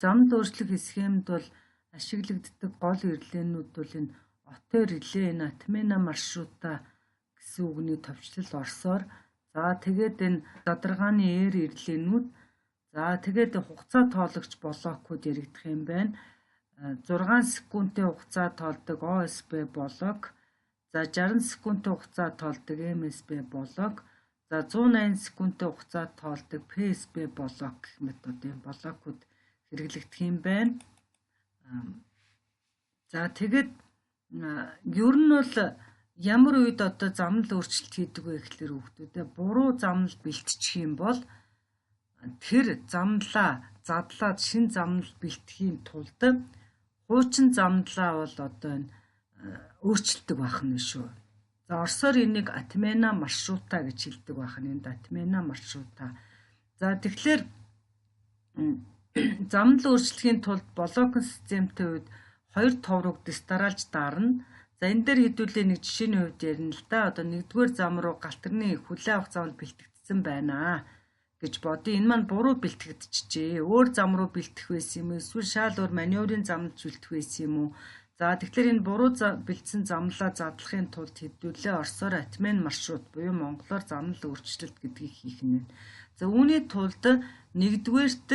Замд өөрчлөх схемд бол ашиглагддаг гол ирлээнүүд бол энэ отоо реле, энэ атмена маршрута гэсэн үгний товчлол орсоор за тэгээд энэ задаргааны ээр ирлээнүүд за тэгээд хугацаа тоологч блокууд яригдах юм байна. 6 секундын хугацаа тоолдог OSB блок, за 60 секундын хугацаа тоолдог MSB блок, за 180 секундын хугацаа тоолдог PSB блок гэх мэт одоо энэ блокууд хэрэглэгдэх юм байна. За тэгээд ер нь бол ямар үед одоо замнал өөрчлөлт хийдэг вэ гэхэлэр хүүхдүүдээ буруу замнал бэлтчих юм бол тэр замналаа задлаад шин замнал бэлтгэхийн тулд хуучин замналаа бол одоо энэ өөрчилдөг байх нь шүү. За орсоор энийг атмена маршрута гэж хэлдэг байх нь энд атмена маршрута. За тэгэхээр замнал өөрчлөхийн тулд блокн системтэй үед 2 товрог дистаралж дарна. За энэ дээр хэдүүлээ нэг жишээний хувьд ярина л да. Одоо 1-р зам руу галтарны хүлээ авах замд бэлтгэгдсэн байна гэж бодъё. Энэ маань буруу бэлтгэгдчихжээ. Өөр зам руу бэлтэх байсан юм уу? Эсвэл шал өөр маневрын замд бэлтэх байсан юм уу? За тэгэхээр энэ буруу бэлдсэн замлаа задлахын тулд хэдүүлээ орсоор атмен маршрут буюу монголоор замнал өөрчлөлт гэдгийг хийх нь. За үүний тулд 1-дүгээрт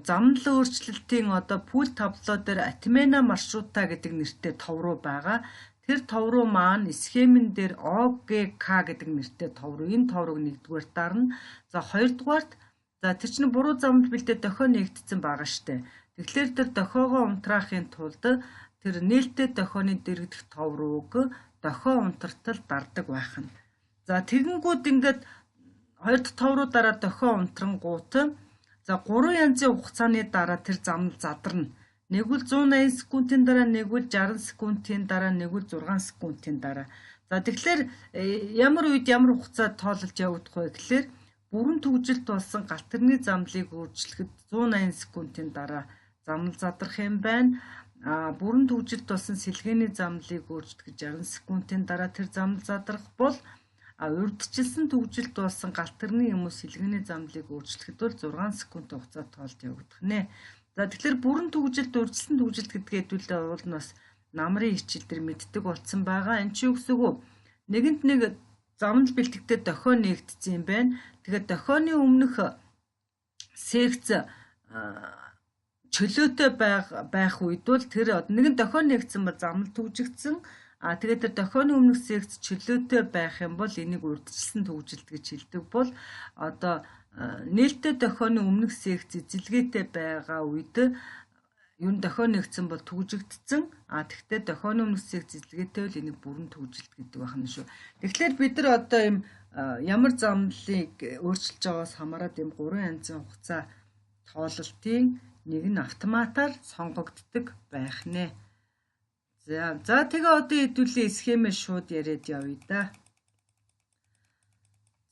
замнал өөрчлөлтийн одоо пул табло дээр атмена маршрута гэдэг нэртэй товруу байгаа. Тэр товруу маань схемэн дээр OGK гэдэг нэртэй товруу. Энэ товрог 1-дүгээр дарна. За 2-дугаарт за тэр чинь буруу замд бэлдээ дохио нэгдсэн байгаа штэ. Тэгэхээр тэр дохиогоо унтраахын тулд тэр нээлттэй дохионы дэрэгдэх товрууг дохио унтартал дардаг байх нь. За тэгэнгүүт ингээд 2 дахь товруу дараа дохио унтрангуут за 3 янзын хугацааны дараа тэр замнал задарна. Нэгвэл 180 секундын дараа, нэгвэл 60 секундын дараа, нэгвэл 6 секундын дараа. За тэгэхээр ямар үед ямар хугацаа тоолж явагдах вэ гэхээр бүрэн төгжилт болсон галтарны замлыг өөрчлөхөд 180 секундын дараа замнал задрах юм байна. Бүрэн төгжилт болсон сэлгээний замлыг өөрчлөхөд 60 секундын дараа тэр замнал задрах бол урьдчилсан төгжилт болсон галтарны юм уу сэлгээний замлыг өөрчлөхөд бол 6 секунд хугацаа тоолж явагдах нэ. За тэгэхээр бүрэн төгжилт, урьдчилсан төгжилт гэдгээ хэдүүлээ уул нь бас намрын хичээл дээр мэддэг болсон байгаа. Энэ ч юу гэсэн үг вэ? Нэгэнт нэг замнал бэлтгэхдээ дохио нэгдсэн юм байна. Тэгэхээр дохионы өмнөх секц чөлөөтэй байх үед бол тэр нэгэн дохио нэгдсэн бол замнал төгжигдсэн. Тэгээд тэр дохионы өмнөх секц чөлөөтэй байх юм бол энийг урьдчилсан төгжилт гэж хэлдэг бол одоо нээлттэй дохионы өмнөх секц эзэлгээтэй байгаа үед ер нь дохио нэгдсэн бол төгжигдсэн. Тэгвэл дохионы өмнөх секц эзэлгээтэй бол энийг бүрэн төгжилт гэдэг байна шүү. Тэгэхээр бид нар одоо юм ямар замналыг өөрчилж байгаагаас хамаарат юм 3 янзын хугацаа тоололтын нэг нь автоматар сонгогддог байх нэ. За тэгээ одоо хэдүүлээ схемээ шууд яриад явъя да.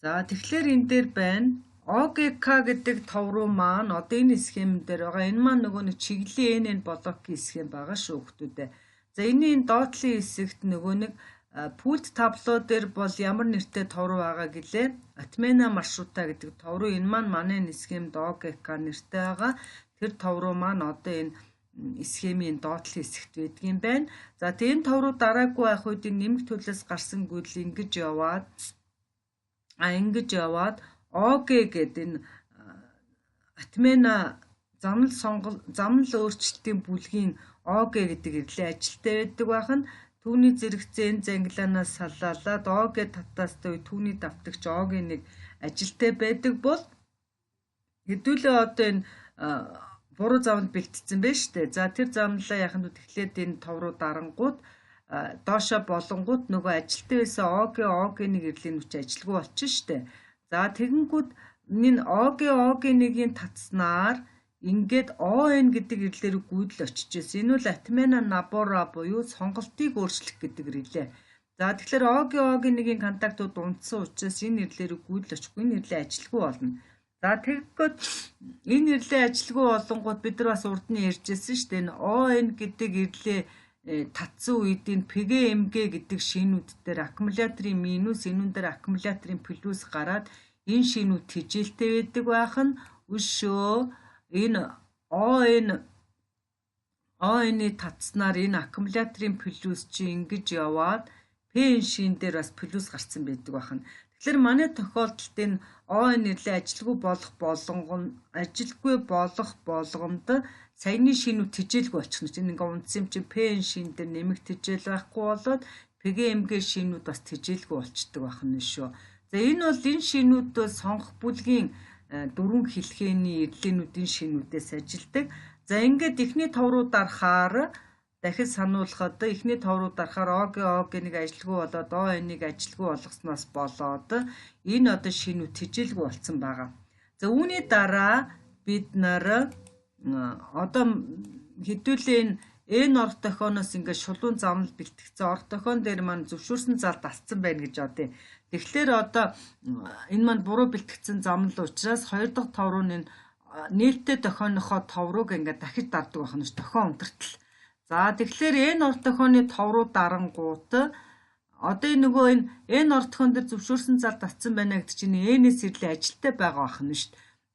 За тэгэхээр энэ дээр байна. OGK гэдэг товруу маань одоо энэ схемэн дээр байгаа. Энэ маань нөгөө нэг чиглэлийн NN блокийн схем байгаа шүү хүмүүстээ. За энэ доотлын хэсэгт нөгөө нэг пульт табло дээр бол ямар нэртэй товруу байгаа гэлээ? Атмена маршрута гэдэг товруу. Энэ маань манай схемд OGK нэртэй байгаа. Тэр товруу маань одоо энэ схемийн доотлын хэсэгт байдаг юм байна. За тэгээ энэ товруу дараагүй байх үед нэмэх төлөөс гарсан гүйл ингэж яваад OG гэдэг энэ атмена замнал өөрчлөлтийн бүлгийн OG гэдэг ирлээ ажилттай байдаг байх нь түүний зэрэгцээ зангилаанаас саллалаад OG татаастай түүний давтагч OG-ыг ажилттай байдаг бол хэдүүлээ одоо энэ буруу замд бэлтгэсэн байж штэ. За тэр замлаа яханд тэгэхээр энэ товруу дарангууд доошо болонгууд нөгөө ажилттай байсан OG-ыг ирлийн хүч ажилгүй болчих штэ. За тэгэнгүүт энэ OG-ийн татснаар ингээд ON гэдэг ирлээр гүйдэл очиж байсан. Энэ бол атмена набора буюу сонголтыг өөрчлөх гэдэг ирлээ. За тэгэхээр OG-ийн контактууд унтсан учраас энэ ирлээр гүйдэл очихгүй энэ ирлээ ажилгүй болно. За тэгэхэд энэ ирлээ ажилгүй болонгууд бид нар бас урд нь ярьжсэн шүү дээ. Энэ ON гэдэг ирлээ татсан үед энэ PGMG гэдэг шинүүд дээр аккумуляторын минус энүүн дээр аккумуляторын плюс гараад энэ шинүүд тижээлтэй байдаг байх нь өшөө энэ ОН-ы татснаар энэ аккумуляторын плюс чи ингэж яваад P шин дээр бас плюс гарсан байдаг байна. Тэгэхээр манай тохиолдолд энэ ОН нэрлээ ажилгүй болох болгонд саяны шинүүд тэжээлгүй болчих нь. Энэ ингээ унтсан юм чинь P шин дээр нэмэх тэжээл байхгүй болоод PGMG шинүүд бас тэжээлгүй болчдөг байна шүү. За энэ бол энэ шинүүд сонгох бүлгийн дөрвөн хэлхээний эрлэнүүдийн шинүүдээс ажилдаг. За ингээд эхний товруу дарахаар дахид сануулхад эхний товруу дарахаар ОГ-ыг ажилгүй болоод ОН-ыг ажилгүй болгосноос болоод энэ одоо шинүүд тэжээлгүй болсон байгаа. За үүний дараа бид нар одоо хэдүүлээ энэ орд тохионоос ингээд шулуун замнал бэлтгэсэн орд тохион дээр маань зөвшөөрсөн зал дасцсан байна гэж бодъё. Тэгэхээр одоо энэ маань буруу бэлтгэсэн замнал учраас 2 дахь товруу нь нээлттэй тохионохоо товрууг ингээд дахиж дардаг байна ш тохион унтартал. За тэгэхээр энэ орд тохионы товруу дарангуут одоо нөгөө энэ орд тохион дээр зөвшөөрсөн зал дасцсан байна гэдэг чинь N-с ирлээ ажилттай байгаа байна ш.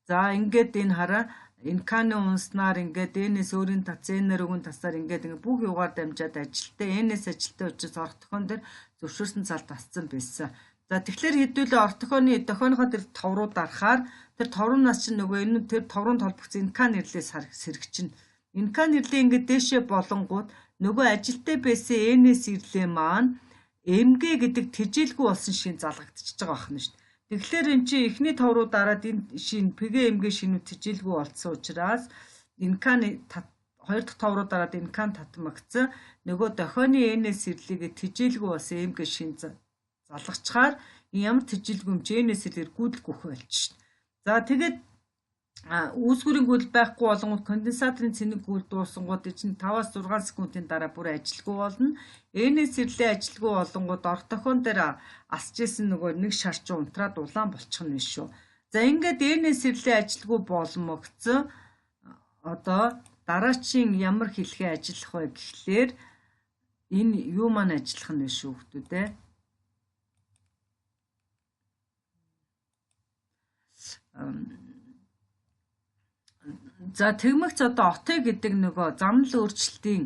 За ингээд энэ хараа инканы унснаар ингээд N-с өөрийн тац N-ээр өгөн тасаар ингээд бүх югаар дамжаад ажилттай N-с ажилттай учраас орд тохион дээр зөвшөөрсөн зал дасцсан байсан. За тэгэхээр хэдүүлээ орд тохионохоо тэр товруу дарахаар тэр товруунаас чинь нөгөө энэ тэр товруунд холбогдсон инкан нэрлээс сэргэж. Инкан нэрлээ ингээд дээшээ болонгууд нөгөө ажилттай байсан N-с ирлээ маань MG гэдэг тэжээлгүй болсон шин залгагдчихж байгаа байна шүү дээ. Тэгэхээр эн чинь эхний товруу дараад энэ шин PGMG шинүүд тэжээлгүй болсон учраас инкан 2 дахь товруу дараад инкан татмагцсан нөгөө дохионы N-с ирлийгээ тэжээлгүй болсон MG шин залгачаар ямар тэжээлгүй юм чи N-с ирлээр гүйдэл гүөх болчих. За тэгээд үүсгүүрийн гүйдэл байхгүй болгонгод конденсаторын цэник гүйдэл дуусангууд чинь 5-6 секундын дараа бүр ажилгүй болно. N-с ирлээ ажилгүй болгонгод орд тохион дээр асж исэн нөгөө нэг шарч унтраад улаан болчих нь биш шүү. За ингээд N-с ирлээ ажилгүй болмогцсон одоо дараачийн ямар хэлхээ ажиллах вэ гэхлээр энэ юу маань ажиллах нь биш шүү хүмүүдээ. За тэгмэгц одоо ОТ гэдэг нөгөө замнал өөрчлөлтийн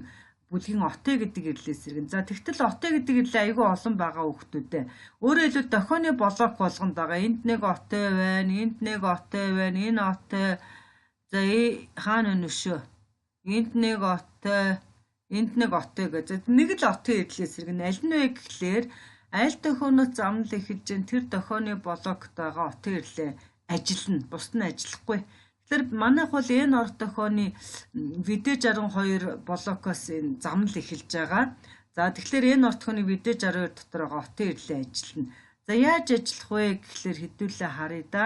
бүлгийн ОТ гэдэг ирлээс иргэн. За тэгтэл ОТ гэдэг ирлээ айгүй олон байгаа хүмүүдээ. Өөрөөр хэлбэл дохионы блок болгонд байгаа. Энд нэг ОТ байна, энд нэг ОТ байна, энэ ОТ. За хаана өнө шүү. Энд нэг ОТ, энд нэг ОТ гэж. Нэг л ОТ ирлээс иргэн. Аль нь вэ гэхлээр аль дохионоос замнал эхэлж тэр дохионы блокт байгаа ОТ ирлээ ажиллана. Бус нь ажиллахгүй. Тэгэхээр манайх бол энэ орд тохионы VD62 блокоос энэ замнал эхэлж байгаа. За тэгэхээр энэ орд тохионы VD62 дотор байгаа ОТ ирлээ ажиллана. За яаж ажиллах вэ гэхлээр хэдүүлээ харъя да.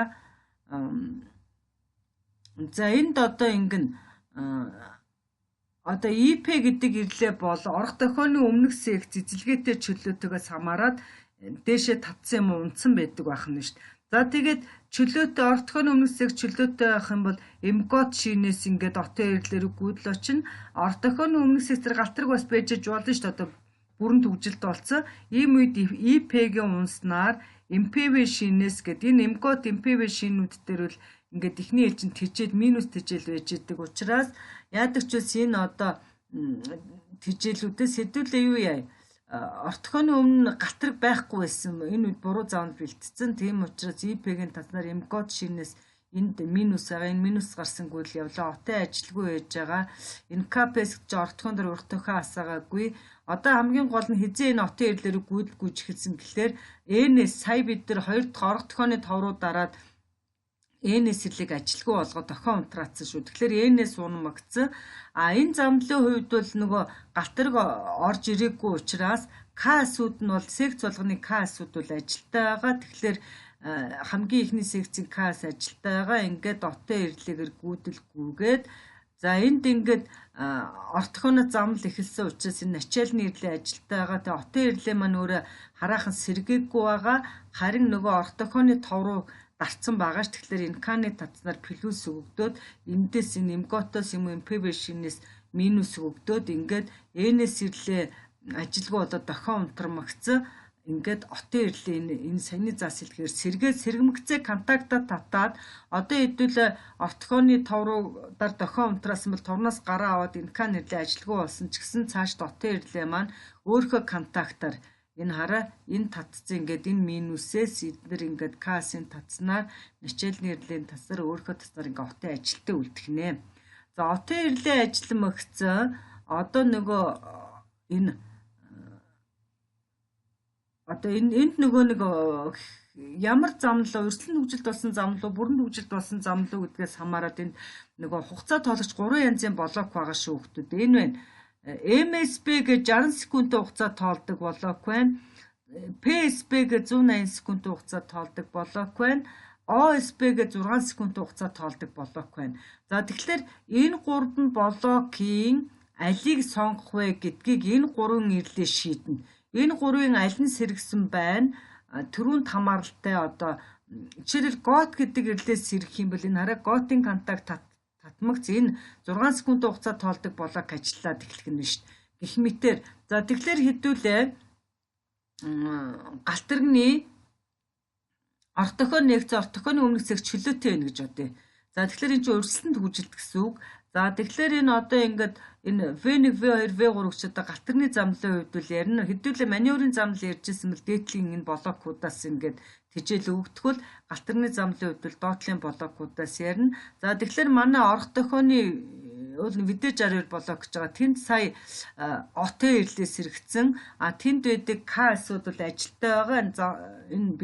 За энд одоо ингэн одоо IP гэдэг ирлээ бол орох тохионы өмнөх секц эзэлгээтэй чөлөөтэйгээс хамаарат дээшээ татсан юм унтсан байдаг байх нь шүү дээ. За тэгээд чөлөөтэй орох тохионы өмнөх секц чөлөөтэй байх юм бол MCOT шинээс ингээд ОТ ирлээр гүйдэл очино. Орох тохионы өмнөх секцээр галтраг бас байж болно шүү дээ. Одоо бүрэн төгжилд болсон. Ийм үед IP-гийн унснаар MPV шинээс гэдэг энэ MCOT MPV шинүүд дээр бол ингээд эхний ээлжинд тэжээл минус тэжээл байж идэг учраас яадаг ч үс энэ одоо тэжээлүүдээс хэдүүлээ юу яа орт тохионы өмнө галтраг байхгүй байсан энэ үед буруу заавал бэлтцсэн тийм учраас IP-гийн таснаар MCOT шинээс энд минус байгаа энэ минус гарсангүй л явлаа ОТ ажилгүй байж байгаа энэ капэс гэж орт тохион дээр урт тохио асаагаагүй одоо хамгийн гол нь хизээ энэ ОТ ирлээр гүйдэл гүйж эхэлсэн гэхлээр N-с сая бид нар 2 дахь орох тохионы товруу дараад N-с ирлийг ажилгүй болгоод тохион унтраацсан шүү. Тэгэхээр N-с унамагцсан. Энэ замдлын хувьд бол нөгөө галтраг орж ирээгүй учраас К-сүүд нь бол секц болгоны К-сүүд бол ажилтай байгаа. Тэгэхээр хамгийн ихний секцийн К-с ажилтай байгаа. Ингээд ОТ ирлээгээр гүйдэлгүйгээд за энд ингээд орт тохионо замнал эхэлсэн учраас энэ ачаалны ирлээ ажилтай байгаа. Тэгээ ОТ ирлээ маань өөрөө хараахан сэргээгүй байгаа. Харин нөгөө орт тохионы товруу дарцсан байгаа ш. Тэгэхээр энэ каны татснаар плюс өгөгдөөд эндээс энэ MCOT-оос юм MPV шинээс минус өгөгдөөд ингээд N-с ирлээ ажилгүй болоод дохион унтармагцсан ингээд отын ирлийн энэ саяны зас илгээр сэргээд сэргэмгцээ контактад татаад одоо хэдүүл ортохооны тов руу дар дохион унтраасан бол товноос гараа аваад инкан нэрлээ ажилгүй болсон ч гэсэн цаашд отын ирлээ маань өөрхөө контактаар энэ хараа энэ татцсан ингээд энэ минусээс эдгээр ингээд касын татснаар начальны ирлийн тасаар өөрхөө тасаар ингээд отын ажилтаа үлдэх нэ. За отын ирлийн ажил мөгцөө одоо нөгөө энэ одоо энд нөгөө нэг ямар замлуу өрсөлдөөн хөгжилд болсон замлуу бүрэн хөгжилд болсон замлуу гэдгээс хамаарат энд нөгөө хугацаа тоологч 3 янзын блок байгаа шүү хүмүүд. Энэ байна. MSB гэж 60 секундын хугацаа тоолдог блок байна. PSB гэж 180 секундын хугацаа тоолдог блок байна. OSB гэж 6 секундын хугацаа тоолдог блок байна. За тэгэхээр энэ 3 блокийн алийг сонгох вэ гэдгийг энэ 3 ирлээ шийднэ. Энэ 3-ын аль нь сэргсэн байна? Төрүүнд хамааралтай одоо жишээлбэл гот гэдэг ирлээс сэргэх юм бол энэ хараа готын контакт татмагц энэ 6 секундын хугацаа тоолдог блок ажиллаад эхлэх нь шүү дээ. Гэх мэтээр за тэгэхээр хэдүүлээ галтаргны ортохоо нэгцээ ортохооны өмнөх зэг чөлөөтэй байна гэж бодъё. За тэгэхээр энэ чинь өрсөлдөнд хүжилт гэсэн үг. За тэгэхээр энэ одоо ингээд энэ V1, V2, V3 гэж одоо галтарны замлын хувьд бол ярина. Хэдүүлээ маневрын замл ярьжсэн мэл дээдлийн энэ блокуудаас ингээд тижэл өгдөхөл галтарны замлын хувьд бол доотлын блокуудаас ярина. За тэгэхээр манай орох дохионы видео 62 блок гэж байгаа. Тэнд сая отын ирлээс сэргэгцэн тэнд байдаг К-асууд бол ажилтаа байгаа. Энэ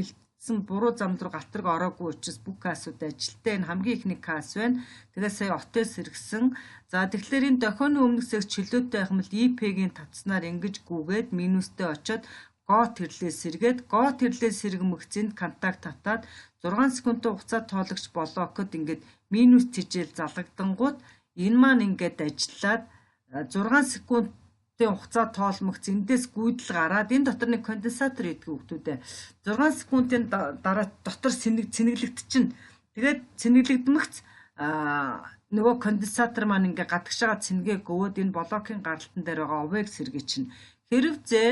буруу зам руу галтарг ороогүй учраас бүх каасууд ажилтаа энэ хамгийн ихний каас байна. Тэгээ сая отоос сэргсэн. За тэгэхээр энэ дохионы өмнөх зэг чөлөөтэй байх юм бол IP-гийн татснаар ингэж гүгээд минустэй очоод гот ирлээс сэргээд гот ирлээс сэргэмэгцэнд контакт татаад 6 секундын хугацаа тоолагч блокод ингээд минус тижэл залгадангууд энэ маань ингээд ажиллаад 6 секунд хугацаа тоолмогц эндээс гүйдэл гараад энэ дотор нэг конденсатор идэх хүүхдүүдээ 6 секундын дараа дотор цэнэглэгдчихнэ. Тэгээд цэнэглэгдмэгц нөгөө конденсатор маань ингээ гадагш байгаа цэнгээ гөвөөд энэ блокийн гаралтан дээр байгаа овыг сэргийчихнэ. Хэрвээ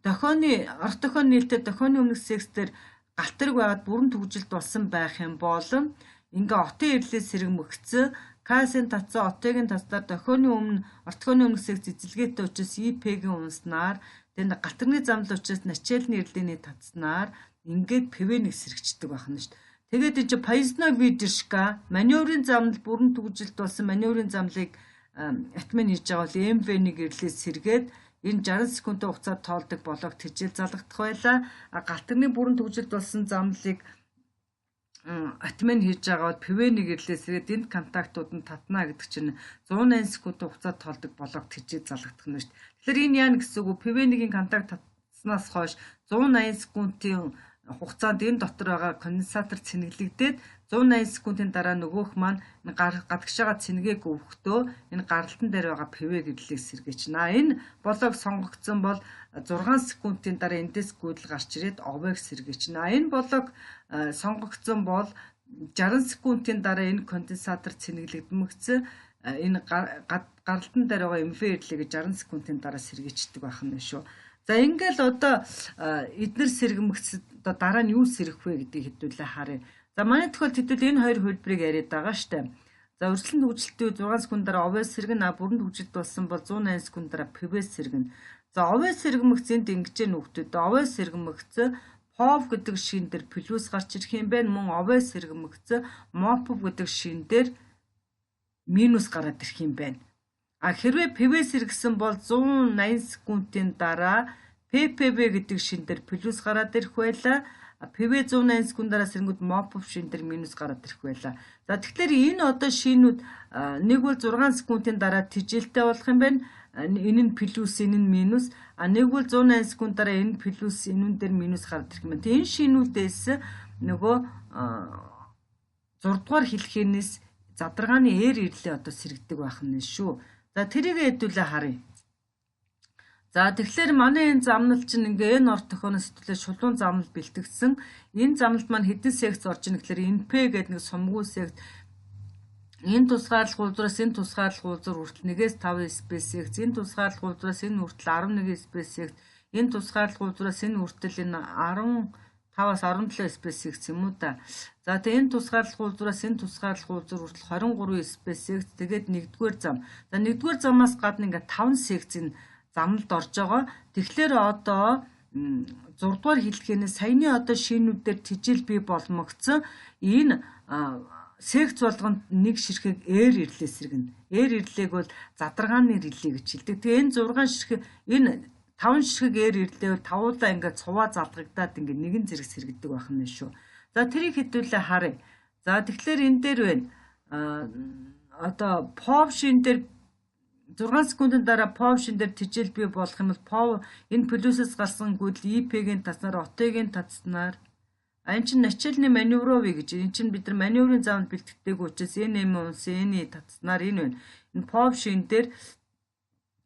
дохионы орт дохион нээлттэй дохионы өмнөх секстер галтарг байгаад бүрэн төгжилд болсон байх юм бол ингээ отын ирлээс сэргэмэгцээ Касын татсан отогийн таснаар дохионы өмнө ортохооны өмнөх секс эзэлгээтэй учраас IP-гийн унснаар тэгээд галтарны замл учраас начальны ирлээний татснаар ингээд ПВ-г сэргчдэг байна шүү дээ. Тэгээд энэ чинь поездной выдержка маневрын замл бүрэн төгжилд болсон маневрын замлыг атмен хийж байгаа бол МВ-г ирлээс сэргээд энэ 60 секундын хугацаа тоолдог блок тижэл залгах байлаа. Галтарны бүрэн төгжилд болсон замлыг атмен хийж байгаа бол ПВ-г ирлээс сэргээд энэ контактууд нь татна гэдэг чинь 180 секундын хугацаа тоолдог блок тижэл залгах нь шүү дээ. Тэгэхээр энэ яа гэсэн үг вэ? ПВ-гийн контакт татснаас хойш 180 секундын хугацаанд энэ дотор байгаа конденсатор цэнэглэгдээд 180 секундын дараа нөгөөх маань гадагш байгаа цэнгээг өвөхдөө энэ гаралтан дээр байгаа ПВ гэрлийг сэргээчнэ. Энэ блок сонгогдсон бол 6 секундын дараа эндээс гүйдэл гарч ирээд овыг сэргээчнэ. Энэ блок сонгогдсон бол 60 секундын дараа энэ конденсатор цэнэглэгдмэгц энэ гаралтан дээр байгаа МВ гэрлийг 60 секундын дараа сэргээчдэг байх нь шүү. За ингээл одоо эднэр сэргэмэгц одоо дараа нь юу сэргэх вэ гэдгийг хэдүүлээ харъя. За манай тохиолдолд хэдүүл энэ хоёр хөлбрийг яриад байгаа штэ. За өрсөлдөөн хөгжилтийн 6 секундаар овоос сэргэн бүрэн хөгжилт болсон бол 180 секундаар ПВ сэргэн. За овоос сэргэмэгцэнд ингэж нөхдөд овоос сэргэмэгц POV гэдэг шин дээр плюс гарч ирэх юм байна. Мөн овоос сэргэмэгц MOPV гэдэг шин дээр минус гараад ирэх юм байна. Хэрвээ ПВ сэргсэн бол 180 секундын дараа ППВ гэдэг шин дээр плюс гараад ирэх байлаа. ПВ 180 секундаараа сэрнгүүд MOPV шин дээр минус гараад ирэх байлаа. За тэгэхээр энэ одоо шинүүд нэг бол 6 секундын дараа тижээлтэй болох юм байна. Энэ нь плюс, энэ нь минус. Нэг бол 180 секундаараа энэ плюс, энүүн дээр минус гараад ирэх юм байна. Энэ шинүүдээс нөгөө 6 дугаар хэлхийнээс задаргааны ирлээ одоо сэргдэг байх нь шүү. За тэрийг хэдүүлээ харъя. За тэгэхээр манай энэ замнал чинь ингээ энэ орт тохионоос хэдүүлээ шулуун замнал бэлтгэсэн. Энэ замналд маань хэдэн секц орж ийн гэхээр NP гэдэг нэг сумгуу секц. Энэ тусгаарлах уулзраас энэ тусгаарлах уулзар хүртэл 1-5 спейс секц. Энэ тусгаарлах уулзраас энэ хүртэл 11 спейс секц. Энэ тусгаарлах үйлдвэрлэлээс энэ хүртэл энэ 15-аас 17 SpaceX юм уу да. За тэгээ энэ тусгаарлах үйлдвэрлэлээс энэ тусгаарлах үйлдвэр хүртэл 23 SpaceX тэгээд нэгдүгээр зам. За нэгдүгээр замаас гадна ингээд 5 секцийн замд орж байгаа. Тэгэхээр одоо 6 дугаар хэллэхээс саяны одоо шинүүдээр тижил бий боломгдсон энэ секц болгонд нэг ширхэг эйр ирлээс сэргэнэ. Эйр ирлийг бол задаргааны ирлээ гэж хэлдэг. Тэгээ энэ 6 ширхэг энэ 5 ширхэг эйр ирлээ бол тавуулаа ингээд цуваа залгагдаад ингээд нэгэн зэрэг сэргдэг байх нь шүү. За тэрийг хэдүүлээ харъя. За тэгэхээр энэ дээр байна. Одоо POV шин дээр 6 секундын дараа POV шин дээр тижил бий болох юм бол POV энэ плюсээс гарсан гүйдэл IP-гийн татснаар OT-гийн татснаар энэ чинь начальны маневровый гэж. Энэ чинь бид нар маневрын замд бэлтгэдэг учраас NM унсын татснаар энэ байна. Энэ POV шин дээр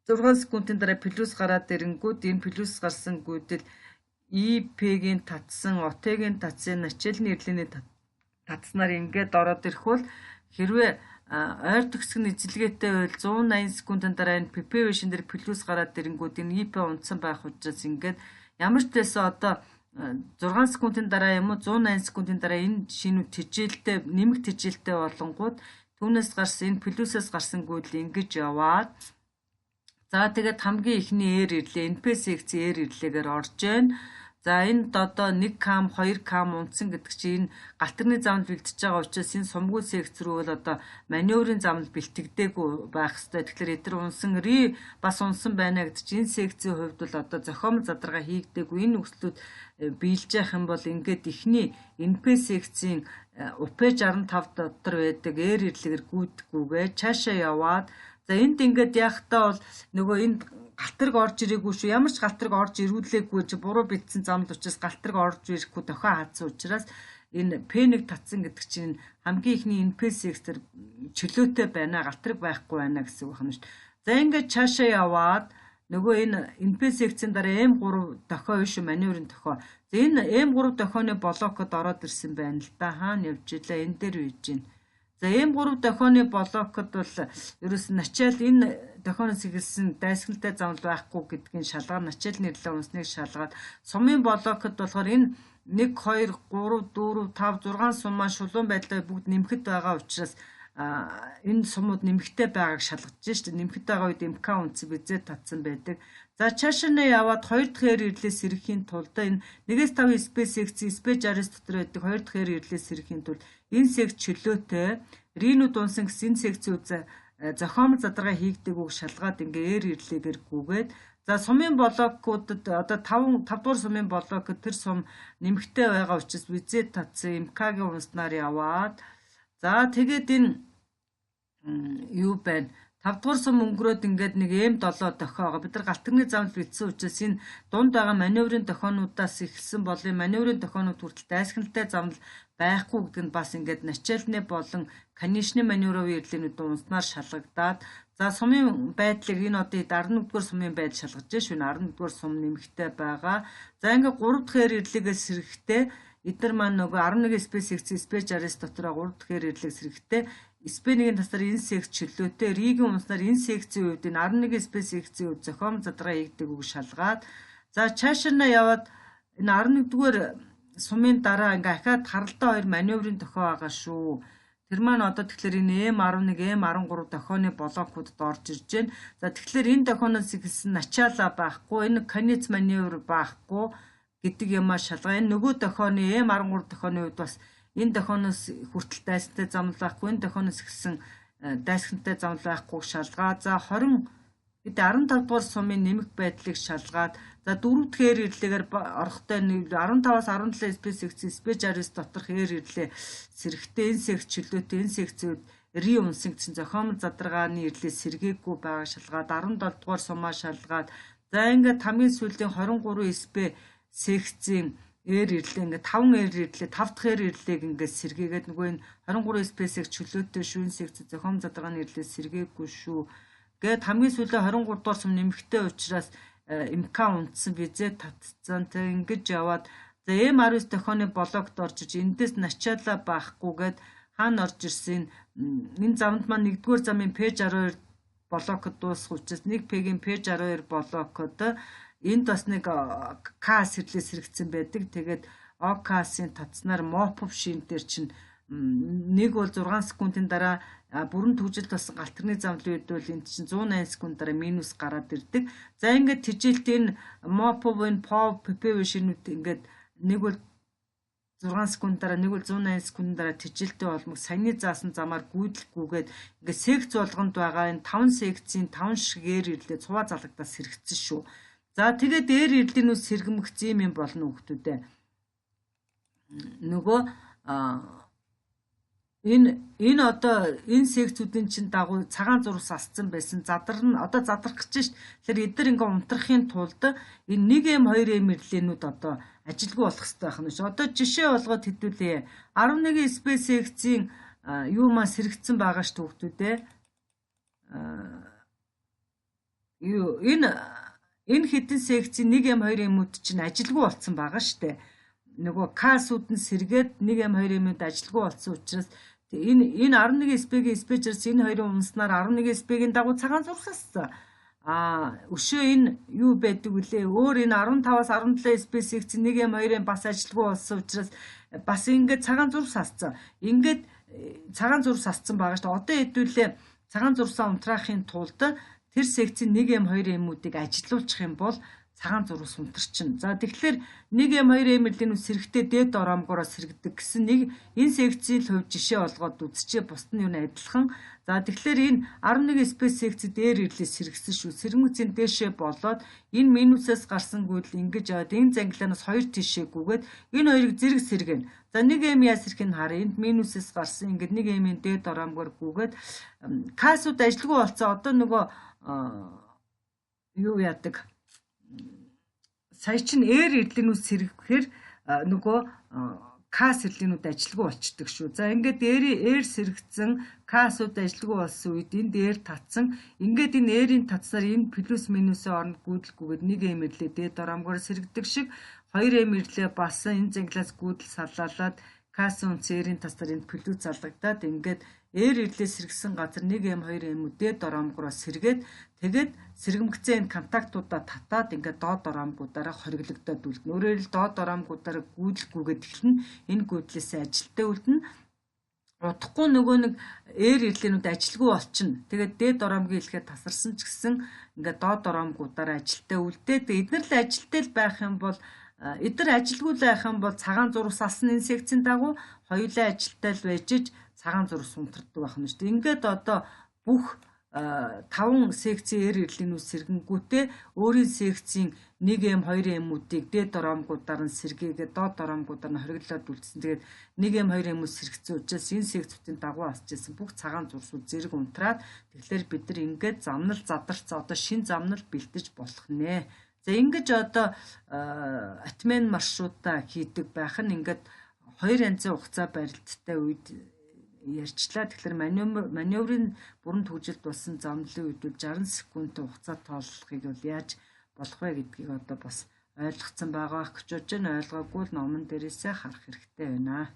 6 секундын дараа плюс гараад ирэнгүүт энэ плюс гарсан гүйдэл IP-гийн татсан, OT-гийн татсан, начальны ирлээний татснаар ингээд ороод ирэх бол хэрвээ ойр төгсгөн эзэлгээтэй байл 180 секундын дараа энэ PPV шин дээр плюс гараад ирэнгүүт энэ IP унтсан байх учраас ингээд ямар ч байсан одоо 6 секундын дараа юм уу 180 секундын дараа энэ шинүүд тижилтэй нэмэх тижилтэй болонгууд түүнээс гарсан энэ плюсээс гарсан гүйдэл ингэж яваад за тэгээд хамгийн ихний эйр ирлээ NPSX эйр ирлээгээр орж байна. За энд одоо 1 кам 2 кам унтсан гэдэг чинь энэ галтарны замд бэлтэж байгаа учраас энэ сумггүй секц рүү бол одоо маневрын замд бэлтгэдэггүй байх ёстой. Тэгэхээр эдгээр унсан бас унсан байна гэдэг чинь энэ секцийн хувьд бол одоо зохиомл задаргаа хийгдэггүй. Энэ нөхцлүүд биелж явах юм бол ингээд ихний NPSX-ийн UP65 дотор байдаг эйр ирлэгээр гүйдэггүйгээ цаашаа яваад за энд ингээд яхахтаа бол нөгөө энд галтраг орж ирээгүй шүү. Ямар ч галтраг орж ирүүлээгүй чи буруу битсэн замд учраас галтраг орж ирэхгүй дохио хаадсан учраас энэ P1 татсан гэдэг чинь хамгийн ихний NPSX төр чөлөөтэй байна, галтраг байхгүй байна гэсэн үг байна шүү. За ингээд цаашаа яваад нөгөө энэ NPSX-ийн дараа M3 дохио биш маневрын дохио. За энэ M3 дохионы блокод ороод ирсэн байна л да. Хаана явж илаа энэ дээр үйж байна. За M3 дохионы блокод бол ерөөс начаал энэ дохионоос эхэлсэн дайсгалтай замд байхгүй гэдгийг шалгаад начаалны ирлээ унсныг шалгаад сумын блокод болохоор энэ 1 2 3 4 5 6 сумаа шулуун байдлаар бүгд нэмэхэд байгаа учраас энэ сумууд нэмэхтэй байгааг шалгаж шүү дээ. Нэмэхэд байгаа үед МК үнцэг бизээ татсан байдаг. За цаашаа яваад 2 дахь эйр ирлээс сэргэхийн тулд энэ 1-5 SpaceX SpaceX дотор байдаг 2 дахь эйр ирлээс сэргэхийн тулд энэ секц чөлөөтэй ринүүд унсан гэсэн энэ секцийн зохиомл задаргаа хийгдэг үг шалгаад ингээ эйр ирлээгээр гүгээд за сумын блокуудад одоо 5 дугаар сумын блокод тэр сум нэмэхтэй байгаа учраас визээ татсан МК-гийн унснаар яваад за тэгээд энэ юу байна 5 дугаар сум өнгөрөөд ингээд нэг M7 дохиогоо бид нар галтганы замд бэлдсэн учраас энэ дунд байгаа маневрын дохионуудаас эхэлсэн болын маневрын дохионууд хүртэл дайсгалтай замд байхгүй гэдэг нь бас ингээд начальны болон конечны маневровын ирлээнүүд унснаар шалгагдаад за сумын байдлыг энэ одоо 11-р сумын байдал шалгаж швэн 11-р сум нэмэхтэй байгаа. За ингээд 3 дахь ирлэгээс сэргэхдээ эдгээр маань нөгөө 11 SpaceX SpaceX дотроо 3 дахь ирлэгээс сэргэхдээ SpaceX-ийн тасаар энэ секц чөлөөтэй ригийн унснаар энэ секцийн үед энэ 11 SpaceX-ийн үед зохиом задраа хийгдэг үг шалгаад за цаашаа яваад энэ 11-р сумын дараа ингээ ахаад харалтай 2 маневрын дохио байгаа шүү. Тэр маань одоо тэгэхээр энэ M11, M13 дохионы блокуудад орж ирж байна. За тэгэхээр энэ дохионоос ихэлсэн начаала байхгүй, энэ конец маневр байхгүй гэдэг юмаа шалгаа. Энэ нөгөө дохионы M13 дохионы үед бас энэ дохионоос хүртэл дайсантай замл байхгүй, энэ дохионоос ихэлсэн дайсантай замл байхгүй шалгаа. За 20 бид 15 дугаар сумын нэмэх байдлыг шалгаад за 4 дахь эйр ирлээгээр орохтой 15-аас 17 SpaceX SpaceX доторх эйр ирлээ сэрэгтэй энэ секц чөлөөтэй энэ секцүүд ри унсан гэсэн зохиомл задаргааны ирлээ сэргээгүй байгааг шалгаад 17 дугаар сумаа шалгаад за ингээд хамгийн сүүлийн 23 SpaceX-ийн эйр ирлээ ингээд 5 эйр ирлээ 5 дахь эйр ирлээг ингээд сэргээгээд нөгөө энэ 23 SpaceX чөлөөтэй шүүн секц зохиомл задаргааны ирлээ сэргээгүй шүү. Гэт хамгийн сүүлийн 23 дугаар сум нэмэхтэй учраас МК унтсан визээ татцсан. Тэг ингэж яваад за M19 дохионы блокт орж иж эндээс начаалаа баахгүйгээд хаана орж ирсэн энэ замд маань 1-р замын P62 блокод дуусах учраас 1 P-ийн P62 блокод энд бас нэг кас сэрлээс сэрэгцэн байдаг. Тэгээд окасын татснаар мопов шин дээр чинь нэг бол 6 секундын дараа бүрэн төгжилд болсон галтарны замлын үед бол энд чинь 180 секунд дараа минус гараад ирдэг. За ингээд тижилт энэ моповын пов ppv шинүүд ингээд нэг бол 6 секунд дараа нэг бол 180 секунд дараа тижилтээ болмог саяны заасан замаар гүйдэлгүйгээд ингээд секц болгонд байгаа энэ 5 секцийн 5 шигээр ирлээ цуваа залгадаас сэрэгцэн шүү. За тэгээд дээр ирлийнүүс сэргэмэгцэн юм болно хүүхдүүдээ. Нөгөө энэ одоо энэ секцүүдийн чинь дагуу цагаан зурвас асцсан байсан задар нь одоо задрах гэж шít. Тэгэхээр эдгээр ингээ унтрахын тулд энэ 1m 2m ирлээнүүд одоо ажилгүй болох хэрэгтэй байх нь шүү. Одоо жишээ болгоод хэдүүлээ. 11 спейс секцийн юу маа сэрэгцэн байгаа шүү хүүхдүүдээ. Юу энэ хэдэн секцийн 1m 2m-үүд чинь ажилгүй болсон байгаа штэ. Нөгөө касууд нь сэргээд 1m 2m-д ажилгүй болсон учраас энэ 11 спегийн спечерс энэ хоёрын унснаар 11 спегийн дагуу цагаан зурсаасан. Өшөө энэ юу байдаг вүлээ? Өөр энэ 15-аас 17 спейс секцийн 1m 2m бас ажилгүй болсон учраас бас ингээд цагаан зурс асцсан. Ингээд цагаан зурс асцсан байгаа шүү. Одоо хэдүүлээ цагаан зурсаа унтраахын тулд тэр секцийн 1m 2m-үүдийг ажилуулчих юм бол цагаан зурвас унтарчин. За тэгэхээр 1m 2m ирлийнүүд сэрэгтэй дээд ороомгоороо сэрэгдэг гэсэн нэг энэ секцийн хувьд жишээ олгоод үзчихээ бусд нь юу н адилхан. За тэгэхээр энэ 11 спейс секцэд дээр ирлээ сэрэгсэн шүү. Сэрэмгцийн дээшээ болоод энэ минусаас гарсан гүйдэл ингэж яваад энэ зангилаанаас 2 тишээгүйгээд энэ хоёрыг зэрэг сэргэн. За 1m яа сэрхийг харъя. Энд минусаас гарсан ингээд 1m-ийн дээд ороомгоор гүйгээд касууд ажилгүй болцоо. Одоо нөгөө юу яадаг сая чин эр ирлийнүүд сэргэхээр нөгөө кас ирлийнүүд ажилгүй болчдөг шүү. За ингээд эр сэрэгцэн касууд ажилгүй болсон үед энд эр татсан. Ингээд энэ эрийн татсаар энэ плюс минусын оронд гүйдэлгүйгээд 1m ирлээ дээд ороомгоор сэрэгдэг шиг 2m ирлээ бас энэ зангилаас гүйдэл саллалаад касын үнц эрийн татсаар энд плюс залгагдаад ингээд эр ирлээ сэргсэн газар 1m 2m дээд ороомгороо сэргээд тэгээд сэргэмгцэн контактуудаа татаад ингээд доод ороомгуудаараа хориглогдоод үлдэнэ. Өөрөөр хэл доод ороомгуудаараа гүйдэлгүйгээд эхэлнэ. Энэ гүйдлээс ажилттай үлдэнэ. Удахгүй нөгөө нэг эр ирлийнүүд ажилгүй болчихно. Тэгээд дээд ороомгийн хэлэхэд тасарсан ч гэсэн ингээд доод ороомгуудаараа ажилттай үлдээ. Тэгээд эдгээр л ажилттай л байх юм бол эдгээр ажилгүй л байх юм бол цагаан зурвас алсан энэ секцийн дагуу хоёулаа ажилттай л байж цагаан зурвас унтардаг байх нь шүү дээ. Ингээд одоо бүх 5 секцийн эр ирлийнүүд сэргэнгүүтээ өөрийн секцийн 1m 2m-үүдийг дээд ороомгуудаар нь сэргээгээд доод ороомгуудаар нь хориглоод үлдсэн. Тэгээд 1m 2m-үүд сэргэсэн учраас энэ секцүүдийн дагуу асчээсэн бүх цагаан зурсууд зэрэг унтраад тэгэхээр бид нар ингээд замнал задарч одоо шин замнал бэлтэж болох нэ. За ингэж одоо атмен маршрутаа хийдэг байх нь ингээд 2 янзын хугацаа барилттай үед ярьчлаа. Тэгэхээр маневрын бүрэн төгжилд болсон замлын үед 60 секундын хугацаа тооллохыг бол яаж болох вэ гэдгийг одоо бас ойлгоцсон байгаа гэж бодож байна. Ойлгоогүй л номон дээрээсээ харах хэрэгтэй байна.